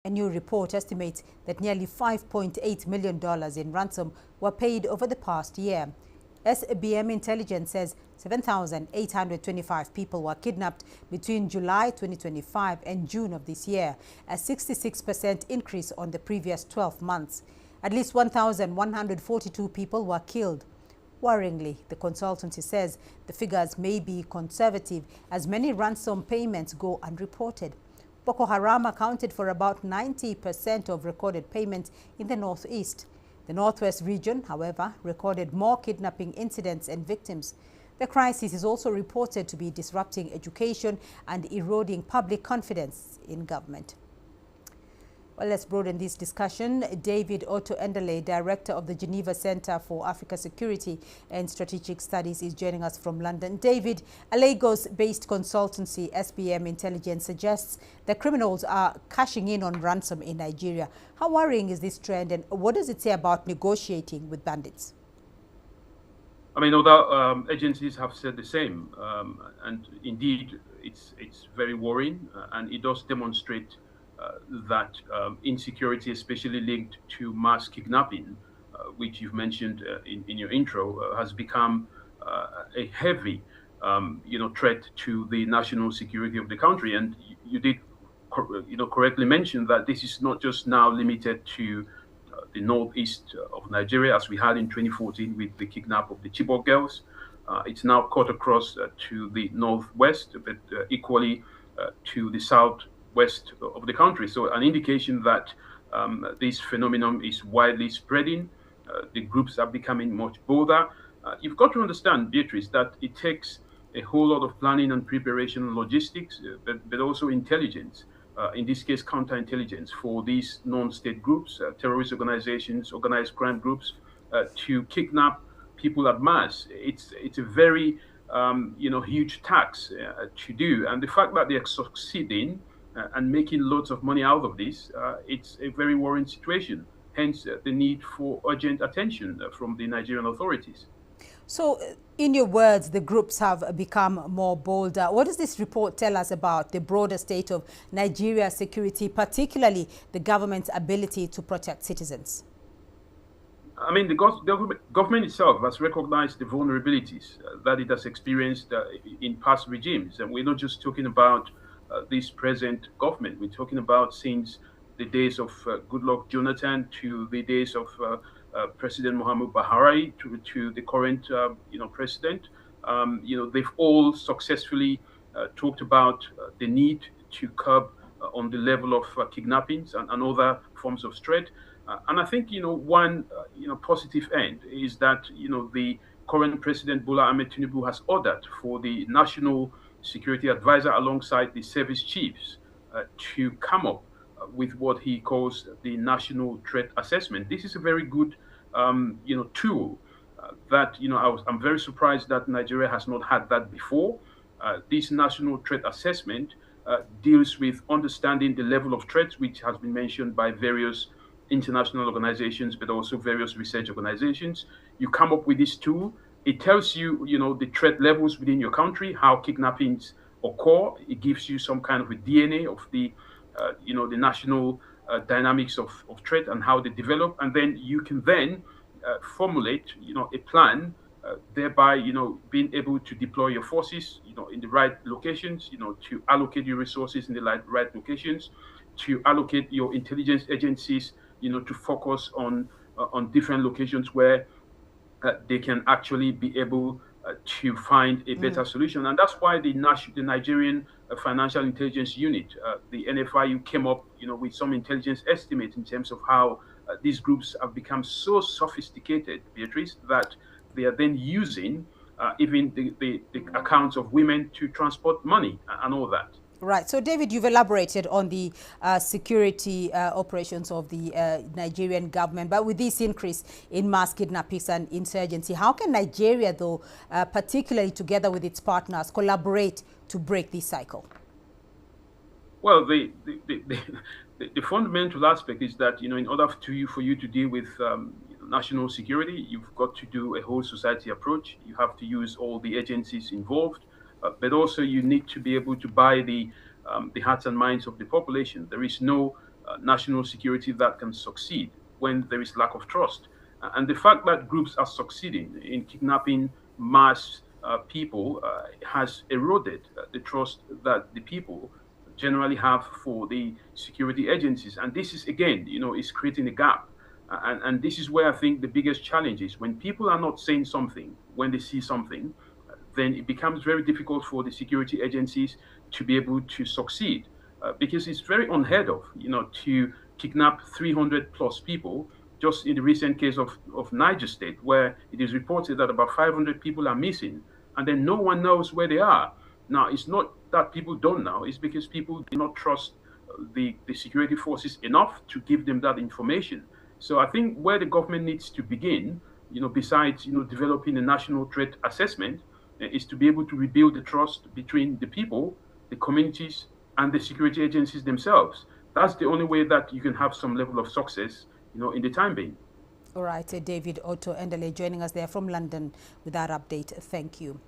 A new report estimates that nearly $5.8 million in ransom were paid over the past year. SBM Intelligence says 7,825 people were kidnapped between July 2025 and June of this year, a 66% increase on the previous 12 months. At least 1,142 people were killed. Worryingly, the consultancy says the figures may be conservative as many ransom payments go unreported. Boko Haram accounted for about 90% of recorded payments in the northeast. The northwest region, however, recorded more kidnapping incidents and victims. The crisis is also reported to be disrupting education and eroding public confidence in government. Well, let's broaden this discussion. David Otto-Endele, Director of the Geneva Center for Africa Security and Strategic Studies, is joining us from London. David, a Lagos-based consultancy, SBM Intelligence, suggests that criminals are cashing in on ransom in Nigeria. How worrying is this trend, and what does it say about negotiating with bandits? I mean, other agencies have said the same, and indeed, it's very worrying, and it does demonstrate that insecurity, especially linked to mass kidnapping, which you've mentioned in your intro, has become a heavy, threat to the national security of the country. And you did, correctly mention that this is not just now limited to the northeast of Nigeria, as we had in 2014 with the kidnap of the Chibok girls. It's now cut across to the northwest, but equally to the southwest of the country. So an indication that this phenomenon is widely spreading. The groups are becoming much bolder. You've got to understand, Beatrice, that it takes a whole lot of planning and preparation and logistics, but also intelligence. In this case, counterintelligence for these non-state groups, terrorist organizations, organized crime groups, to kidnap people at mass. It's a very huge tax to do, and the fact that they are succeeding and making loads of money out of this, it's a very worrying situation. Hence, the need for urgent attention from the Nigerian authorities. So, in your words, the groups have become more bolder. What does this report tell us about the broader state of Nigeria's security, particularly the government's ability to protect citizens? I mean, the government itself has recognized the vulnerabilities that it has experienced in past regimes. And we're not just talking about this present government. We're talking about since the days of Goodluck Jonathan to the days of President Muhammadu Buhari to the current, president. They've all successfully talked about the need to curb on the level of kidnappings and other forms of threat. And I think, one, positive end is that, the current President Bola Ahmed Tinubu has ordered for the National Security Advisor alongside the service chiefs to come up with what he calls the National Threat Assessment. This is a very good, tool that, I'm very surprised that Nigeria has not had that before. This National Threat Assessment deals with understanding the level of threats, which has been mentioned by various international organizations, but also various research organizations. You come up with this tool. It tells you, the threat levels within your country, how kidnappings occur. It gives you some kind of a DNA of the, the national dynamics of threat and how they develop. And then you can then formulate, a plan, thereby, being able to deploy your forces, in the right locations, to allocate your resources in the right locations, to allocate your intelligence agencies, to focus on different locations where they can actually be able to find a better solution. And that's why the Nigerian Financial Intelligence Unit, the NFIU, came up, with some intelligence estimates in terms of how these groups have become so sophisticated, Beatrice, that they are then using even the accounts of women to transport money and all that. Right. So, David, you've elaborated on the security operations of the Nigerian government. But with this increase in mass kidnappings and insurgency, how can Nigeria, though, particularly together with its partners, collaborate to break this cycle? Well, the fundamental aspect is that, in order for you to deal with national security, you've got to do a whole society approach. You have to use all the agencies involved. But also you need to be able to buy the hearts and minds of the population. There is no national security that can succeed when there is lack of trust. And the fact that groups are succeeding in kidnapping mass people has eroded the trust that the people generally have for the security agencies. And this is, again, is creating a gap. And this is where I think the biggest challenge is. When people are not saying something, when they see something, then it becomes very difficult for the security agencies to be able to succeed. Because it's very unheard of, to kidnap 300 plus people. Just in the recent case of Niger State, where it is reported that about 500 people are missing, and then no one knows where they are. Now, it's not that people don't know, it's because people do not trust the security forces enough to give them that information. So I think where the government needs to begin, besides, developing a national threat assessment, is to be able to rebuild the trust between the people, the communities, and the security agencies themselves. That's the only way that you can have some level of success, in the time being. All right, David Otto Endele joining us there from London with that update. Thank you.